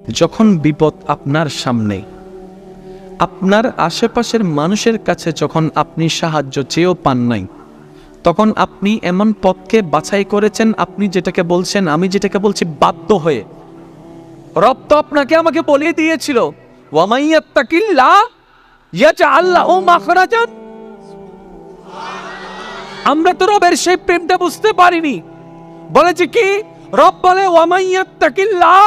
যখন বিপদ আপনার সামনে, আপনার আশেপাশের মানুষের কাছে যখন আপনি সাহায্য চেয়েও পান নাই, তখন আপনি এমন পথকে বাছাই করেছেন, আপনি যেটাকে বলছেন, আমি যেটাকে বলছি বাধ্য হয়ে। রব তো আপনাকে আমাকে বলে দিয়েছিল, ওয়ামাইয়াত্তাকিল্লাহ ইয়াজআল লাহু মাখরাজান। আমরা তো রবের সেই প্রেমটা বুঝতে পারিনি। বলেছে কি? রব বলে ওয়ামাইয়াত্তাকিল্লাহ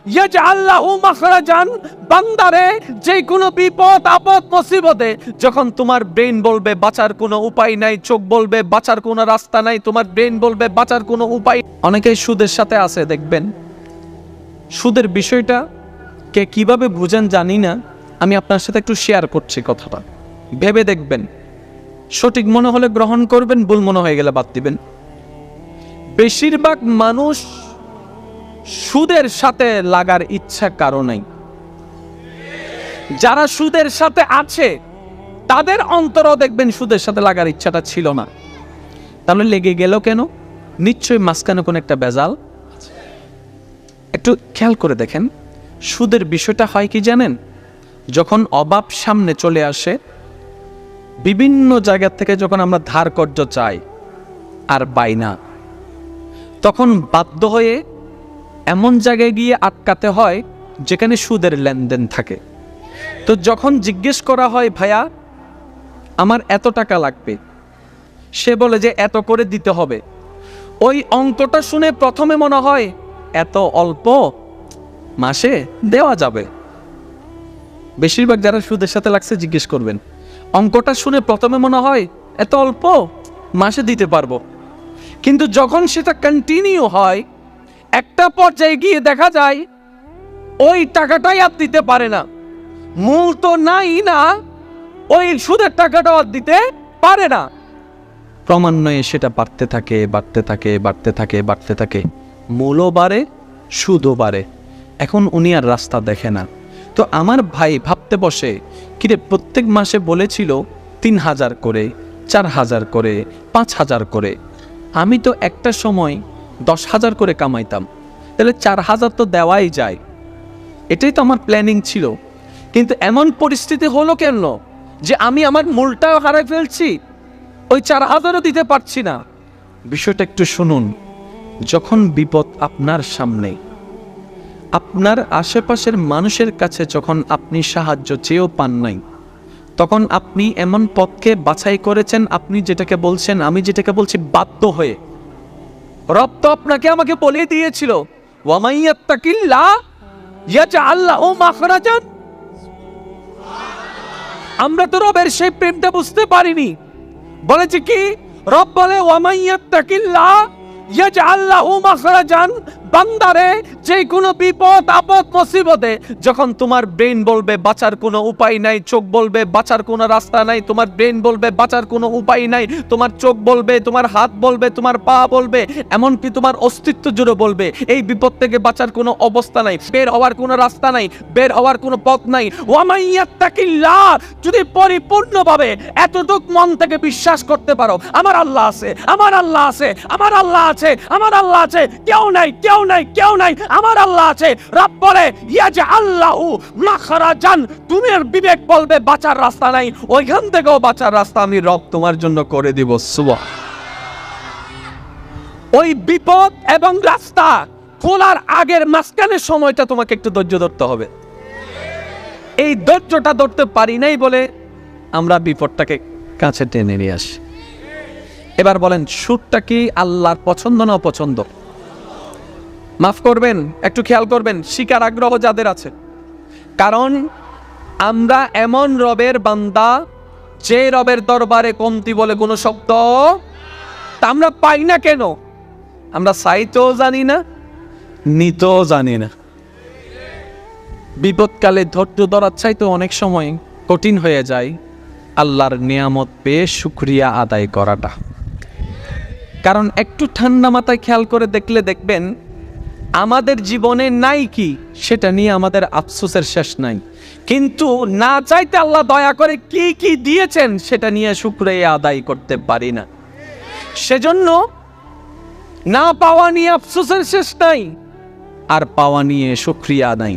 ইয়াজআল লাহু মাখরাজান। বান্দারে যে কোনো বিপদ আপদ মুসিবতে যখন তোমার ব্রেন বলবে বাঁচার কোনো উপায় নাই, চোখ বলবে বাঁচার কোনো রাস্তা নাই, তোমার ব্রেন বলবে বাঁচার কোনো উপায়। অনেকেই সুদের সাথে আছে, দেখবেন সুদের বিষয়টা কে কিভাবে বুঝেন জানি না, আমি আপনার সাথে একটু শেয়ার করছি কথাটা, ভেবে দেখবেন। সঠিক মনে হলে গ্রহণ করবেন, ভুল মনে হয়ে গেলে বাদ দিবেন। বেশিরভাগ মানুষ সুদের সাথে লাগার ইচ্ছা কারো নাই। যারা সুদের সাথে আছে তাদের অন্তরও দেখবেন সুদের সাথে লাগার ইচ্ছাটা ছিল না। তাহলে লেগে গেল কেন? নিশ্চয়ই মাঝখানে কোনো একটা বেজাল। একটু খেয়াল করে দেখেন, সুদের বিষয়টা হয় কি জানেন? যখন অভাব সামনে চলে আসে, বিভিন্ন জায়গা থেকে যখন আমরা ধার কর্জ চাই আর পাই না, তখন বাধ্য হয়ে এমন জায়গায় গিয়ে আটকাতে হয় যেখানে সুদের লেনদেন থাকে। তো যখন জিজ্ঞেস করা হয়, ভাইয়া আমার এত টাকা লাগবে, সে বলে যে এত করে দিতে হবে। ওই অঙ্কটা শুনে প্রথমে মনে হয় এত অল্প, মাসে দেওয়া যাবে। বেশিরভাগ যারা সুদের সাথে লাগছে জিজ্ঞেস করবেন, অঙ্কটা শুনে প্রথমে মনে হয় এত অল্প, মাসে দিতে পারবো। কিন্তু যখন সেটা কন্টিনিউ হয়, একটা পর্যায়ে গিয়ে দেখা যায় ওই টাকাটাই আর দিতে পারে না। মূল তো নাই না, ওই সুদের টাকাটাও আর দিতে পারে না। ক্রমান্বয়ে সেটা বাড়তে থাকে, বাড়তে থাকে, বাড়তে থাকে, বাড়তে থাকে, মূলও বাড়ে, সুদও বাড়ে। এখন উনি আর রাস্তা দেখে না। তো আমার ভাই ভাবতে বসে, কিরে প্রত্যেক মাসে বলেছিল ৩,০০০ করে, ৪,০০০ করে, ৫,০০০ করে। আমি তো একটা সময় ১০,০০০ করে কামাইতাম, তাহলে ৪,০০০ তো দেওয়াই যায়। এটাই তো আমার প্ল্যানিং ছিল। কিন্তু এমন পরিস্থিতি হলো কেন যে আমি আমার মূলটাও হারাই ফেলছি, ওই ৪,০০০ও দিতে পারছি না। বিষয়টা একটু শুনুন। যখন বিপদ আপনার সামনে, আপনার আশেপাশের মানুষের কাছে যখন আপনি সাহায্য চেয়েও পান নাই, তখন আপনি এমন পথকে বাছাই করেছেন, আপনি যেটাকে বলছেন, আমি যেটাকে বলছি বাধ্য হয়ে। রব তো আপনাকে আমাকে বলে দিয়েছিল, ওয়ামাইয়াত্তাকিল্লাহ ইয়াজআল লাহু মাখরাজান। আমরা তো রবের সেই প্রেমটা বুঝতে পারিনি। বলেছে কি? রব বলে ওয়ামাইয়াত্তাকিল্লাহ ইয়াজআল লাহু মাখরাজান। বান্দারে যে কোনো বিপদ আপদ মুসিবতে যখন তোমার ব্রেন বলবে বাঁচার কোনো উপায় নাই, চোখ বলবে বাঁচার কোনো রাস্তা নাই, তোমার ব্রেন বলবে বাঁচার কোনো উপায় নাই, তোমার চোখ বলবে, তোমার হাত বলবে, তোমার পা বলবে, এমনকি তোমার অস্তিত্ব জুড়ে বলবে এই বিপদ থেকে বাঁচার কোনো অবস্থা নাই, বের হওয়ার কোনো রাস্তা নাই, বের হওয়ার কোনো পথ নাই। ওয়ামাইয়াত্তাকিল্লাহ, যদি পরিপূর্ণভাবে এতটুক মন থেকে বিশ্বাস করতে পারো, আমার আল্লাহ আছে, আমার আল্লাহ আছে, আমার আল্লাহ আছে, আমার আল্লাহ আছে, কেউ নাই, কেউ নাই, কেউ নাই, আমার আল্লাহ আছে। রব বলে ইয়াজআল লাহু মাখরাজান। তুমি আর বিবেক বলবে বাঁচার রাস্তা নাই, ওইখান থেকেও বাঁচার রাস্তা আমি রব তোমার জন্য করে দিব। ওই বিপদ এবং রাস্তা খোলার আগের মাঝখানের সময়টা তোমাকে একটু ধৈর্য ধরতে হবে। এই ধৈর্যটা ধরতে পারি নাই বলে আমরা বিপদটাকে কাছে টেনে নিয়ে আসি। এবার বলেন, সুদটা কি আল্লাহর পছন্দ না অপছন্দ? মাফ করবেন, একটু খেয়াল করবেন, শিকার আগ্রহ যাদের আছে। কারণ আমরা এমন রবের বান্দা, যে রবের দরবারে কমতি বলে কোনো শব্দ তা আমরা পাই না। কেন? আমরা চাইতেও জানি না, নিতেও জানি না। বিপদকালে ধৈর্য ধরার চাইতে অনেক সময় কঠিন হয়ে যায় আল্লাহর নিয়ামত পেয়ে শুকরিয়া আদায় করাটা। কারণ একটু ঠান্ডা মাথায় খেয়াল করে দেখলে দেখবেন আমাদের জীবনে নাই কি সেটা নিয়ে আমাদের আফসোসের শেষ নাই, কিন্তু না চাইতে আল্লাহ দয়া করে কি কি দিয়েছেন সেটা নিয়ে শুকরিয়া আদায় করতে পারি না। সেজন্য না পাওয়া নিয়ে আফসোসের শেষ নাই, আর পাওয়া নিয়ে শুকরিয়া নাই।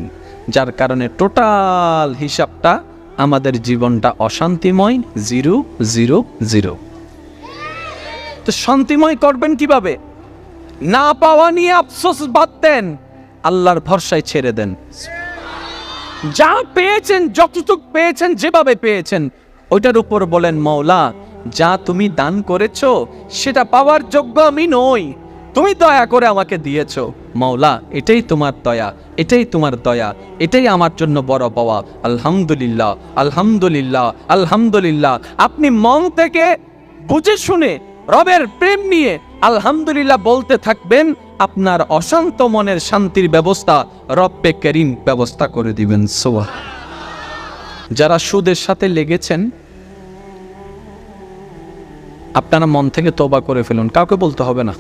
যার কারণে টোটাল হিসাবটা আমাদের জীবনটা অশান্তিময়, 0 0 0। তো শান্তিময় করবেন কিভাবে? না পাওয়া নিয়ে আফসোস বাদ দেন, আল্লাহর ভরসায় ছেড়ে দেন। যা পেয়েছেন, যতটুক পেয়েছেন, যেভাবে পেয়েছেন, ওইটার উপর বলেন, মওলা যা তুমি দান করেছো সেটা পাওয়ার যোগ্য আমি নই, তুমি দয়া করে আমাকে দিয়েছো, মওলা এটাই তোমার দয়া, এটাই তোমার দয়া, এটাই আমার জন্য বড় পাওয়া। আলহামদুলিল্লাহ, আলহামদুলিল্লাহ, আলহামদুলিল্লাহ। আপনি মন থেকে বুঝে শুনে রবের প্রেম নিয়ে আলহামদুলিল্লাহ বলতে থাকবেন, আপনার অশান্ত মনের শান্তির ব্যবস্থা রব্বে করিম ব্যবস্থা করে দিবেন। সুবহান। যারা সুদের সাথে লেগেছেন, আপনারা মন থেকে তওবা করে ফেলুন, কাউকে বলতে হবে না,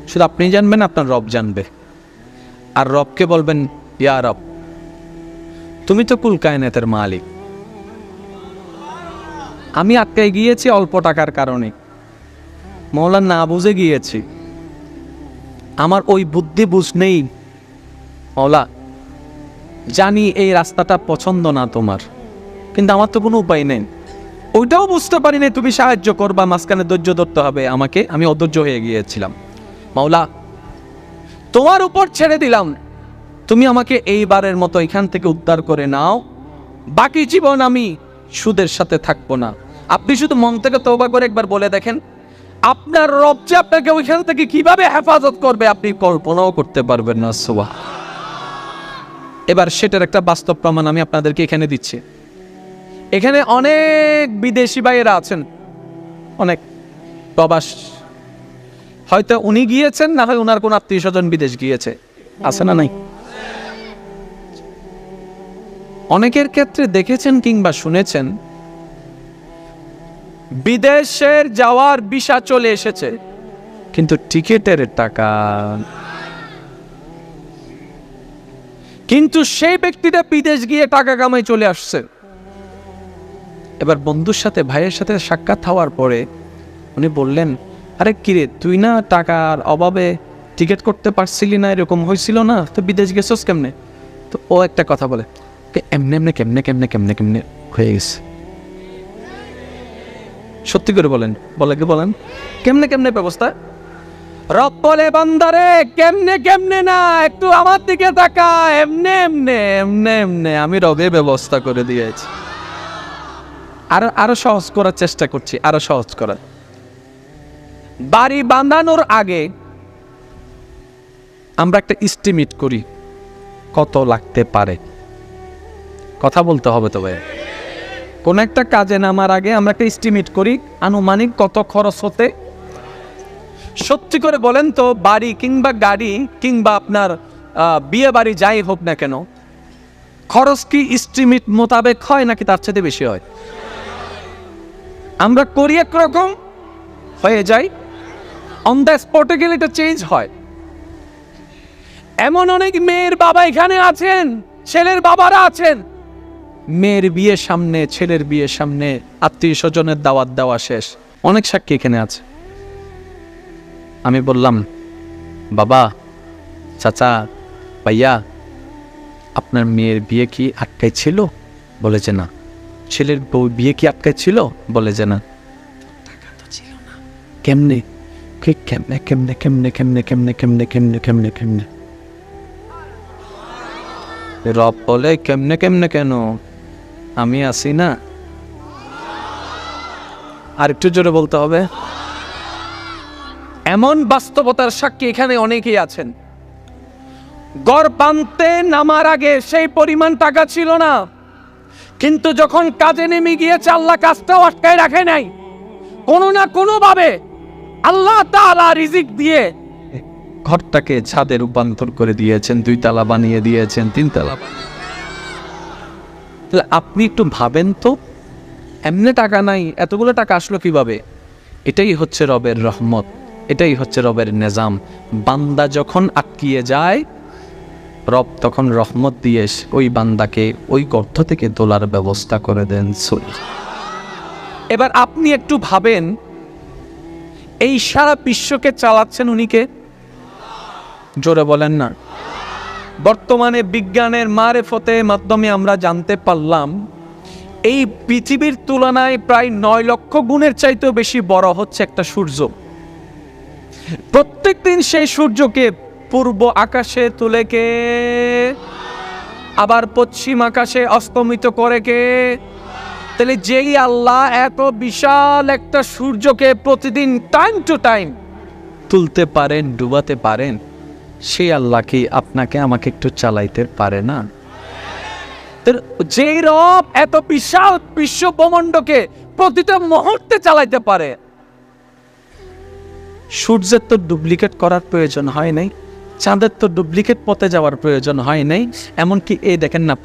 শুধু আপনি জানবেন, আপনার রব জানবে। আর রবকে বলবেন, ইয়া রব, তুমি তো কুল কায়নাতের মালিক, আমি আটকায় গিয়েছি অল্প টাকার কারণে, মওলা না বুঝে গিয়েছি, আমার ওই বুদ্ধি বুঝ নেই, মওলা জানি এই রাস্তাটা পছন্দ না তোমার, কিন্তু আমার তো কোনো উপায় নেই, ওইটাও বুঝতে পারি না, তুমি সাহায্য করবা, মাঝখানে ধৈর্য ধরতে হবে আমাকে, আমি অধৈর্য হয়ে গিয়েছিলাম, মওলা তোমার উপর ছেড়ে দিলাম, তুমি আমাকে এইবারের মতো এখান থেকে উদ্ধার করে নাও, বাকি জীবন আমি সুদের সাথে থাকবো না। আপনি শুধু মন থেকে তওবা করে একবার বলে দেখেন, আপনার রব যে আপনাকে ওইখান থেকে কিভাবে হেফাজত করবে আপনি কল্পনাও করতে পারবেন না। সুবহান। এবার সেটার একটা বাস্তব প্রমাণ আমি আপনাদেরকে এখানে দিচ্ছি। এখানে অনেক বিদেশি ভাইয়েরা আছেন, অনেক প্রবাস, হয়তো উনি গিয়েছেন, না হয় ওনার কোন আত্মীয় স্বজন বিদেশ গিয়েছে, আছে না নাই? অনেকের ক্ষেত্রে দেখেছেন কিংবা শুনেছেন, বিদেশের যাওয়ার ভিসা চলে এসেছে, কিন্তু টিকেটের টাকা, কিন্তু সেই ব্যক্তিটা বিদেশ গিয়ে টাকা কামাই চলে আসছে। এবার বন্ধুর সাথে, ভাইয়ের সাথে সাক্ষাৎ হওয়ার পরে উনি বললেন, আরে কিরে, তুই না টাকার অভাবে টিকিট করতে পারছিলি না, এরকম হয়েছিল না, তো বিদেশ গেছস কেমনে? তো ও একটা কথা বলে, এমনি এমনি কেমনে কেমনে কেমনে কেমনে হয়ে গেছে। সত্যি করে বলেন, বলেন কেমনে কেমনে ব্যবস্থা? রব বলে, বান্দারে কেমনে কেমনে না, একটু আমার দিকে তাকা, এমনে এমনে এমনে এমনে আমি রবে ব্যবস্থা করে দিয়েছি। আরো সহজ করার চেষ্টা করছি, আরো সহজ করার। বাড়ি বাঁধানোর আগে আমরা একটা এস্টিমেট করি কত লাগতে পারে, কথা বলতে হবে। তবে কোন একটা কাজে নামার আগে আমরা একটা এস্টিমেট করি আনুমানিক কত খরচ হতে। সত্যি করে বলেন তো, বাড়ি কিংবা গাড়ি কিংবা আপনার বিয়ে বাড়ি যাই হোক না কেন, খরচ কি এস্টিমেট মোতাবেক হয় নাকি তার চেয়ে বেশি হয়? আমরা করি একরকম, হয়ে যায়, অন দ্য স্পটে গেলে এটা চেঞ্জ হয়। এমন অনেক মেয়ের বাবা এখানে আছেন, ছেলের বাবারা আছেন, মেয়ের বিয়ের সামনে, ছেলের বিয়ের সামনে আত্মীয় স্বজনের দাওয়াত দেওয়া শেষ, অনেক সাক্ষী এখানে আছে। আমি বললাম, বাবা, চাচা, ভাইয়া, আপনার মেয়ের বিয়ে কি আটকাই ছিল? বলে যে না। ছেলের বউ বিয়ে কি আটকাই ছিল? বলে যে না। টাকা তো ছিল না। কেমনে কেমনে কেমনে কেমনে কেমনে কেমনে কেমনে কেমনে কেমনে কেমনে রব বলে, কেমনে কেমনে কেন, আমি আছি না। আর একটু জোরে বলতে হবে। এমন বাস্তবতার সাক্ষী এখানে অনেকেই আছেন, ঘর বাঁধতে নামার আগে সেই পরিমাণ টাকা ছিল না, কিন্তু যখন কাজে নেমে গিয়েছে আল্লাহ কাজটাও আটকায় রাখে নাই, কোনো না কোনো ভাবে আল্লাহ তাআলা রিজিক দিয়ে ঘরটাকে ছাদে রূপান্তর করে দিয়েছেন, 2 তলা বানিয়ে দিয়েছেন, 3 তলা। তাহলে আপনি একটু ভাবেন তো, এমনি টাকা নাই, এতগুলো টাকা আসলো কিভাবে? এটাই হচ্ছে রবের রহমত, এটাই হচ্ছে রবের নিজাম। বান্দা যখন আটকিয়ে যায়, রব তখন রহমত দিয়ে ওই বান্দাকে ওই গর্ত থেকে তোলার ব্যবস্থা করে দেন। এবার আপনি একটু ভাবেন, এই সারা বিশ্বকে চালাচ্ছেন উনি কে? জোরে বলেন না। বর্তমানে বিজ্ঞানের মারেফতের মাধ্যমে আমরা জানতে পারলাম এই পৃথিবীর তুলনায় প্রায় 9 লক্ষ গুণের চাইতেও বেশি বড় হচ্ছে একটা সূর্য। প্রত্যেকদিন সেই সূর্যকে পূর্ব আকাশে তুলে কে, আবার পশ্চিম আকাশে অস্তমিত করে কে? তাহলে যেই আল্লাহ এত বিশাল একটা সূর্যকে প্রতিদিন টাইম টু টাইম তুলতে পারেন, ডুবাতে পারেন, সেই আল্লাহ কি আপনাকে আমাকে একটু চালাইতে পারে না? যেই রব এত বিশাল বিশ্ব ব্রহ্মাণ্ডকে প্রতিটা মুহূর্তে চালাইতে পারে, সূর্যের তো ডুপ্লিকেট করার প্রয়োজন হয় নাই, চাঁদের তো ডুপ্লিকেট পথে যাওয়ার প্রয়োজন হয় নাই। এমনকি এই দেখেন না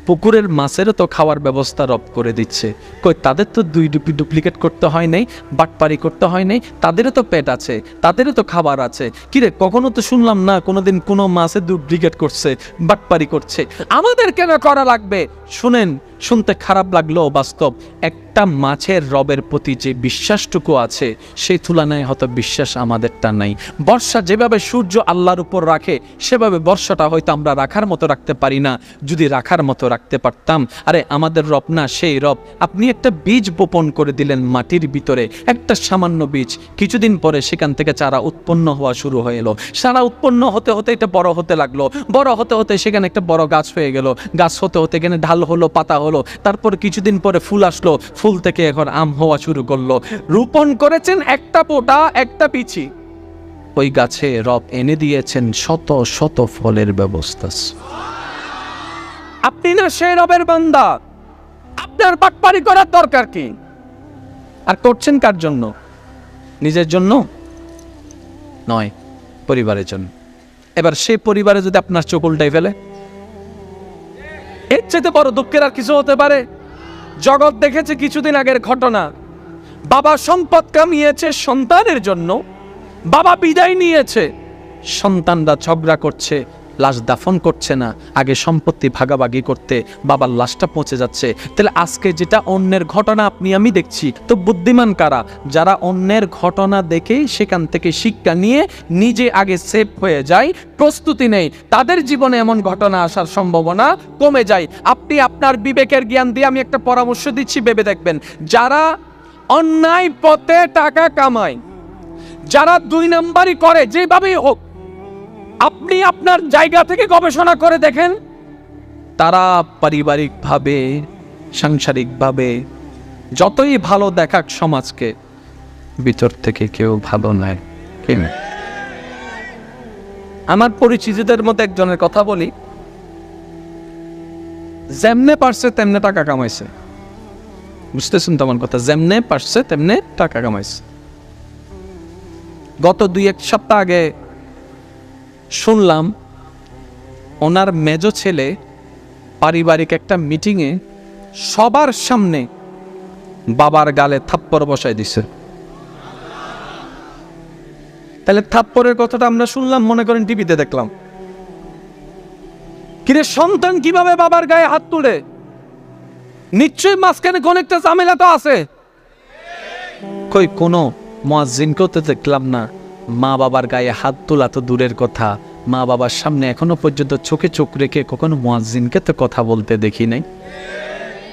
পুকুরের মাছেরও তো খাওয়ার ব্যবস্থা রব করে দিচ্ছে। কই তাদের তো ডুপ্লিকেট করতে হয় নাই, বাটপারি করতে হয় নাই, তাদেরও তো পেট আছে, তাদেরও তো খাবার আছে। কিরে কখনো তো শুনলাম না কোনোদিন কোনো মাছে ডুপ্লিকেট করছে, বাটপারি করছে। আমাদের কেন করা লাগবে? শুনেন, শুনতে খারাপ লাগলেও বাস্তব। একটা মাছের রবের প্রতি যে বিশ্বাসটুকু আছে সেই তুলনায় হয়তো বিশ্বাস আমাদেরটা নাই। বর্ষা যেভাবে সূর্য আল্লাহর উপর রাখে সেভাবে বর্ষাটা হয়তো আমরা রাখার মতো রাখতে পারি না। যদি রাখার মতো রাখতে পারতাম, আরে আমাদের রব না সেই রব। আপনি একটা বীজ বপন করে দিলেন মাটির ভিতরে, একটা সামান্য বীজ, কিছুদিন পরে সেখান থেকে চারা উৎপন্ন হওয়া শুরু হয়ে এলো। চারা উৎপন্ন হতে হতে এটা বড় হতে লাগলো, বড় হতে হতে সেখানে একটা বড় গাছ হয়ে গেল, গাছ হতে হতে এখানে ঢাল হলো, পাতা হলো, তারপর কিছুদিন পরে ফুল আসলো, ফুল থেকে এখন আম হওয়া শুরু করলো। রোপণ করেছেন একটা পোটা, একটা পিছি, ওই গাছে রব এনে দিয়েছেন শত শত ফলের ব্যবস্থা। আপনি না সেই রবের বান্দা, আপনার বাটপারি করার দরকার কি? আর করছেন কার জন্য? নিজের জন্য নয়, পরিবারের জন্য। এবার সেই পরিবারে যদি আপনার চোখ উল্টাই ফেলে, এর চাইতে বড় দুঃখের আর কিছু হতে পারে? জগৎ দেখেছে কিছুদিন আগের ঘটনা, বাবা সম্পদ কামিয়েছে সন্তানের জন্য, বাবা বিদায় নিয়েছে, সন্তানরা ঝগড়া করছে, লাশ দাফন করছে না, আগে সম্পত্তি ভাগাভাগি করতে বাবার লাশটা পৌঁছে যাচ্ছে। তাহলে আজকে যেটা অন্যের ঘটনা আপনি আমি দেখছি, তো বুদ্ধিমান কারা? যারা অন্যের ঘটনা দেখে সেখান থেকে শিক্ষা নিয়ে নিজে আগে সেভ হয়ে যায়, প্রস্তুতি নেই, তাদের জীবনে এমন ঘটনা আসার সম্ভাবনা কমে যায়। আপনি আপনার বিবেকের জ্ঞান দিয়ে আমি একটা পরামর্শ দিচ্ছি, ভেবে দেখবেন। যারা অন্যায় পথে টাকা কামায়, যারা 2 নাম্বারই করে, যেভাবেই হোক, আপনি আপনার জায়গা থেকে গবেষণা করে দেখেন, তারা পারিবারিকভাবে, সাংসারিকভাবে যতই ভালো দেখাক সমাজকে, ভিতর থেকে কেউ ভালো নয়। আমার পরিচিতদের মধ্যে একজনের কথা বলি, যেমনে পারছে তেমনে টাকা কামাইছে। বুঝতেছেন তো আমার কথা? যেমনে পারছে তেমনে টাকা কামাইছে। গত 2-1 সপ্তাহ আগে শুনলাম ওনার মেজো ছেলে পারিবারিক একটা মিটিংয়ে সবার সামনে বাবার গালে থাপ্পড় বসায় দিছে। তাহলে থাপ্পড়ের কথাটা আমরা শুনলাম, মনে করেন টিভিতে দেখলাম। কিরে সন্তান কিভাবে বাবার গায়ে হাত তুলে? নিশ্চয়ই মাঝখানে কোন একটা ঝামেলা তো আছে। কই কোনো মুয়াজ্জিনকেও তো দেখলাম না মা বাবার গায়ে হাত তোলা, তো দূরের কথা, মা বাবার সামনে এখনো পর্যন্ত চোখে চোখ রেখে কখনো মুয়াজ্জিনকে তো কথা বলতে দেখি নাই।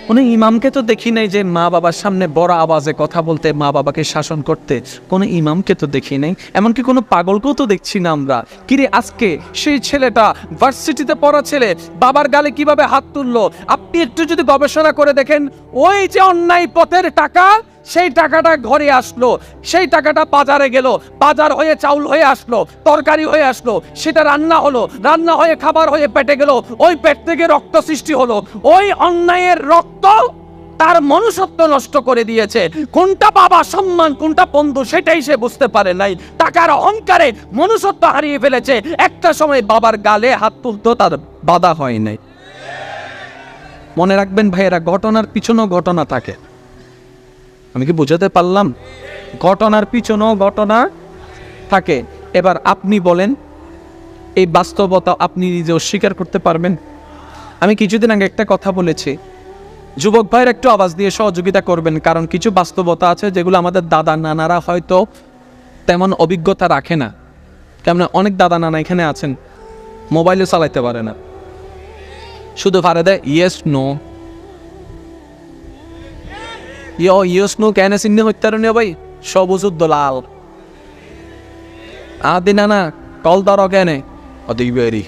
কোনো ইমামকে তো দেখি নাই যে মা বাবার সামনে বড় আওয়াজে কথা বলতে, মা বাবাকে শাসন করতে। কোনো ইমামকে তো দেখি নাই, এমনকি কোনো পাগলকেও তো দেখছি না আমরা। কিরে আজকে সেই ছেলেটা, ভার্সিটিতে পড়া ছেলে, বাবার গালে কিভাবে হাত তুললো? আপনি একটু যদি গবেষণা করে দেখেন, ওই যে অন্যায় পথের টাকা, সেই টাকাটা ঘরে আসলো, সেই টাকাটা বাজারে গেল, বাজার হয়ে চাউল হয়ে আসলো, তরকারি হয়ে আসলো, সেটা রান্না হলো, রান্না হয়ে খাবার হয়ে পেটে গেল, ওই পেট থেকে রক্ত সৃষ্টি হলো। ওই অন্যায়ের রক্ত তার মনুষ্যত্ব নষ্ট করে দিয়েছে। কোনটা বাবা সম্মান, কোনটা বন্ধু, সেটাই সে বুঝতে পারে নাই। টাকার অহংকারে মনুষ্যত্ব হারিয়ে ফেলেছে। একটা সময় বাবার গালে হাত তুলতো, তার বাধা হয় নাই। মনে রাখবেন ভাইয়েরা, ঘটনার পিছনেও ঘটনা থাকে। আমি কি বুঝাতে পারলাম? ঘটনার পিছনেও ঘটনা থাকে। এবার আপনি বলেন, এই বাস্তবতা আপনি নিজে অস্বীকার করতে পারবেন? আমি কিছুদিন আগে একটা কথা বলেছি, যুবক ভাইয়ের একটু আওয়াজ দিয়ে সহযোগিতা করবেন, কারণ কিছু বাস্তবতা আছে যেগুলো আমাদের দাদা নানারা হয়তো তেমন অভিজ্ঞতা রাখে না। কেমন অনেক দাদা নানা এখানে আছেন, মোবাইলও চালাইতে পারে না, শুধু পারে দেয় ইয়েস নো। ইয়েস নো কেন চিহ্ন হত্যারণী ভাই, সবুজ উদ্দ লাল আদি না না কল ধরো কেনে অদে ইবেরি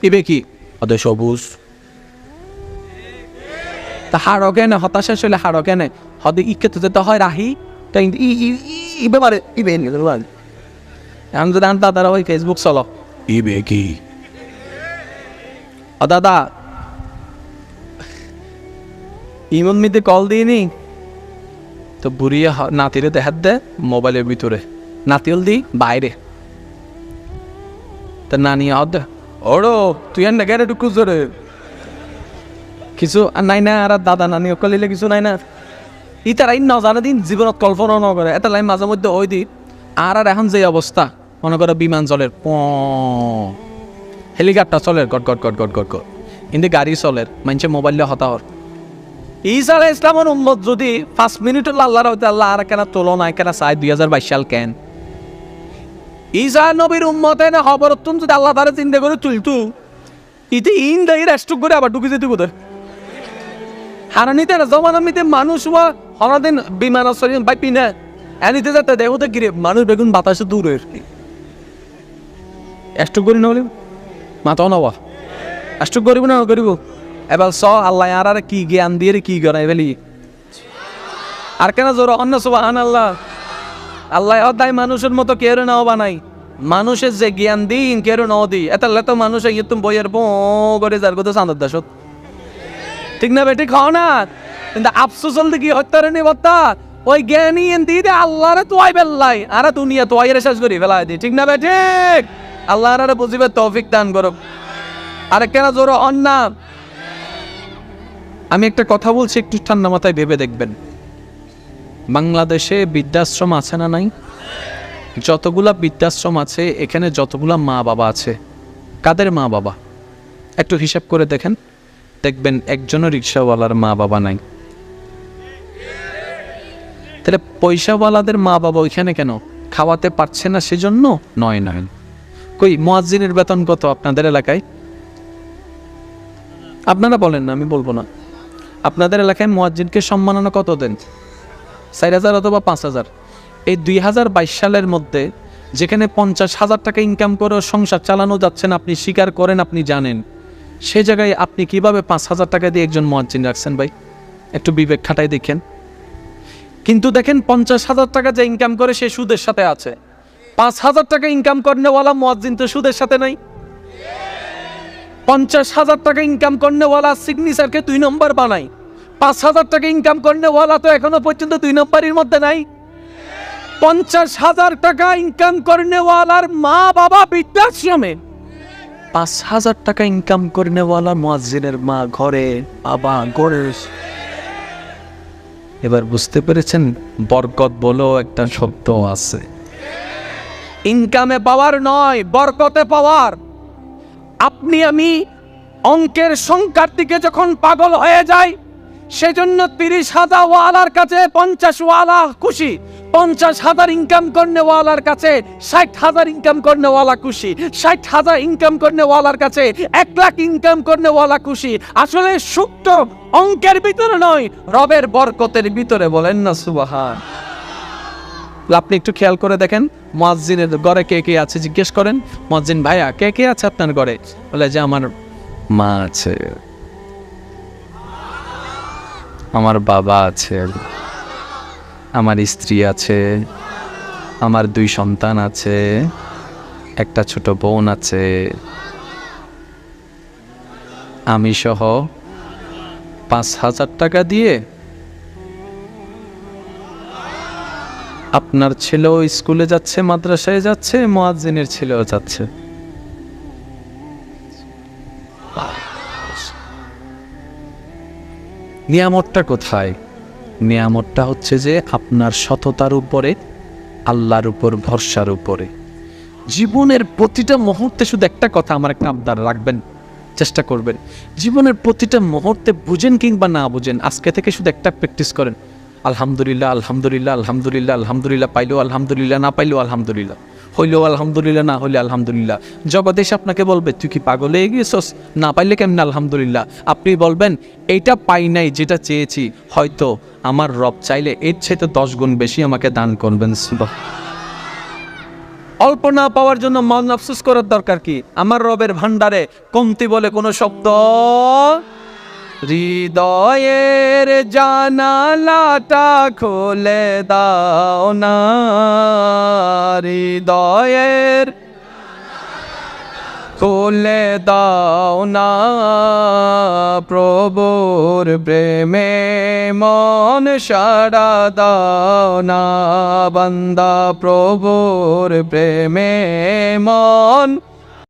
ইবে কি অদে সবুজ তা হাড় কেনে হতাশা চলে হাড় কেনে হদে ইকে তো যেতে হয় রাহি তাই ইবে মারে ইবে আমি যদি আনতা তারা ওই ফেসবুক চলো ইবে কি ও দাদা ইমন মিতে কল দিইনি তো বুড়িয়ে নাতিরে দেখাত দে মোবাইলের ভিতরে, নাতিল দি বাইরে, তা নানি আদ ওড়ো তুই আর না গেলে একটু খুঁজরে কিছু নাই না, আর দাদা নানি কলিলে কিছু নাই না। ই তারা ইন নজানা দিন জীবনত কল্পনা ন করে এটা লাইন মাঝে মধ্যে ওই দিন। আর এখন যে অবস্থা মনে করো বিমান চলের হেলিকপ্টার চলের গট গট গট গট গট গট কিন্তু গাড়ি চলের মানুষে মোবাইলে হতাহর। ঈসা আলাইহিস ইসলামের উম্মত যদি 5 মিনিটের আল্লাহর হইতে আল্লাহ আর কেন তোলো নাই কেন চাই 2022 সাল কেন ঈসা নবীর উম্মতে না খবরতুন যদি আল্লাহ তারা চিন্তা করে তুলতু ইতি ইন দেই রেস্ট করে আবার ঢুকে যেতে কোথায় হারানিতে না জমানামিতে মানুষ হওয়া হনাদিন বিমান আসলে বাই পিনা এনিতে যেতে দেখো তো গিরে মানুষ বেগুন বাতাসে দূরের এস্টুক করি না বলি মাথাও নেওয়া এস্টুক করিব না করিব এবার স আল্লাহ আর কি জ্ঞান দিয়ে কি করাই ফেলি আর কেন জোর অন্য সুবহান আল্লাহ আল্লাহ অদায় মানুষের মতো কেউ নাও বানাই মানুষের যে জ্ঞান দিন কেউ নাও দিই এতালে তো মানুষ তুমি বইয়ের করে যার কথা চাঁদের দাসত ঠিক না বেটি খাও না কিন্তু আফসোস হল কি হত্যারে নি বত্তা ওই জ্ঞানী দিয়ে দে আল্লাহরে তোয়াই বেল্লাই আর দুনিয়া তোয়াই শেষ করি ফেলাই দি ঠিক না বেটি আল্লাহ আর বুঝিবে তৌফিক দান করো আর কেন জোর অন্না আমি একটা কথা বলছি একটু ঠান্ডা মাথায় ভেবে দেখবেন বাংলাদেশে বৃদ্ধাশ্রম আছে না নাই যতগুলা বৃদ্ধাশ্রম আছে এখানে যতগুলা মা বাবা আছে কাদের মা বাবা একটু হিসাব করে দেখেন দেখবেন একজনও রিক্সাওয়ালার মা বাবা নাই তাহলে পয়সাওয়ালাদের মা বাবা ওইখানে কেন খাওয়াতে পারছে না সেজন্য নয় নয় কই মুয়াজ্জিনের বেতন কত আপনাদের এলাকায় আপনারা বলেন না আমি বলবো না আপনাদের এলাকায় মুয়াজ্জিনকে সম্মাননা কত দেন 4,000 অথবা 5,000 এই 2022 সালের মধ্যে যেখানে 50,000 টাকা ইনকাম করে সংসার চালানো যাচ্ছে না আপনি স্বীকার করেন আপনি জানেন সেই জায়গায় আপনি কিভাবে 5,000 টাকা দিয়ে একজন মুয়াজ্জিন রাখছেন ভাই একটু বিবেক খাটাই দেখেন কিন্তু দেখেন 50,000 টাকা যে ইনকাম করে সে সুদের সাথে আছে 5,000 টাকা ইনকাম করনেওয়ালা মুয়াজ্জিন তো সুদের সাথে নাই 50,000 টাকা ইনকাম করনেওয়ালা সিগনেচারকে 2 নম্বর বানাই 5,000 টাকা ইনকাম করনেওয়ালা তো এখনো পর্যন্ত 2 নম্বরের মধ্যে নাই 50,000 টাকা ইনকাম করনেওয়ালার মা বাবা বৃদ্ধাশ্রমে 5,000 টাকা ইনকাম করনেওয়ালা মুয়াজ্জিনের মা ঘরে বাবা ঘরে এবার বুঝতে পেরেছেন বরকত বলো একটা শব্দ আছে ইনকামে পাওয়ার নয় বরকতে পাওয়ার আপনি আমি অঙ্কের সংখ্যার দিকে যখন পাগল হয়ে যায় সেজন্য 30,000 ওয়ালার কাছে 50 ওয়ালা খুশি 50,000 ইনকাম করনেওয়ালার কাছে 60,000 ইনকাম করনেওয়ালা খুশি 60,000 ইনকাম করনেওয়ালার কাছে 1 লাখ ইনকাম করনেওয়ালা খুশি আসলে সুক্ত অঙ্কের ভিতরে নয় রবের বরকতের ভিতরে বলেন না সুবহান আপনি একটু খেয়াল করে দেখেন মুয়াজ্জিনের ঘরে কে কে আছে জিজ্ঞেস করেন মুয়াজ্জিন ভাইয়া কে কে আছে আপনার ঘরে বলে যে আমার মা আছে আমার বাবা আছে আমার স্ত্রী আছে আমার 2 সন্তান আছে একটা ছোট বোন আছে আমি সহ 5,000 টাকা দিয়ে আপনার ছেলেও স্কুলে যাচ্ছে মাদ্রাসায় যাচ্ছে মুয়াজ্জিনের ছেলেও যাচ্ছে নিয়ামতটা কোথায় নিয়ামতটা হচ্ছে যে আপনার সততার উপরে আল্লাহর উপর ভরসার উপরে জীবনের প্রতিটা মুহূর্তে শুধু একটা কথা আমার একটা আবদার রাখবেন চেষ্টা করবেন জীবনের প্রতিটা মুহূর্তে বুঝেন কিংবা না বুঝেন আজকে থেকে শুধু একটা প্র্যাকটিস করেন আলহামদুলিল্লাহ আলহামদুলিল্লাহ আলহামদুলিল্লাহ আলহামদুলিল্লাহ পাইলো আলহামদুলিল্লাহ না পাইলো আলহামদুলিল্লাহ হইলেও আলহামদুলিল্লাহ, না হইলে আলহামদুলিল্লাহ। জগৎ এসে আপনাকে বলবে তুই কি পাগল হয়ে গিয়েছস, না পাইলে কেমন আলহামদুলিল্লাহ। আপনি বলবেন এইটা পাই নাই যেটা চেয়েছি, হয়তো আমার রব চাইলে এর চাইতে 10 গুণ বেশি আমাকে দান করবেন। অল্প না পাওয়ার জন্য মন আফসোস করার দরকার কি? আমার রবের ভান্ডারে কমতি বলে কোনো শব্দ, হৃদয়ের জানালাটা খুলে দাও না, হৃদয়ের খুলে দাও না, প্রভুর প্রেমে মন সাড়া দাও না, বান্দা প্রভুর প্রেমে মন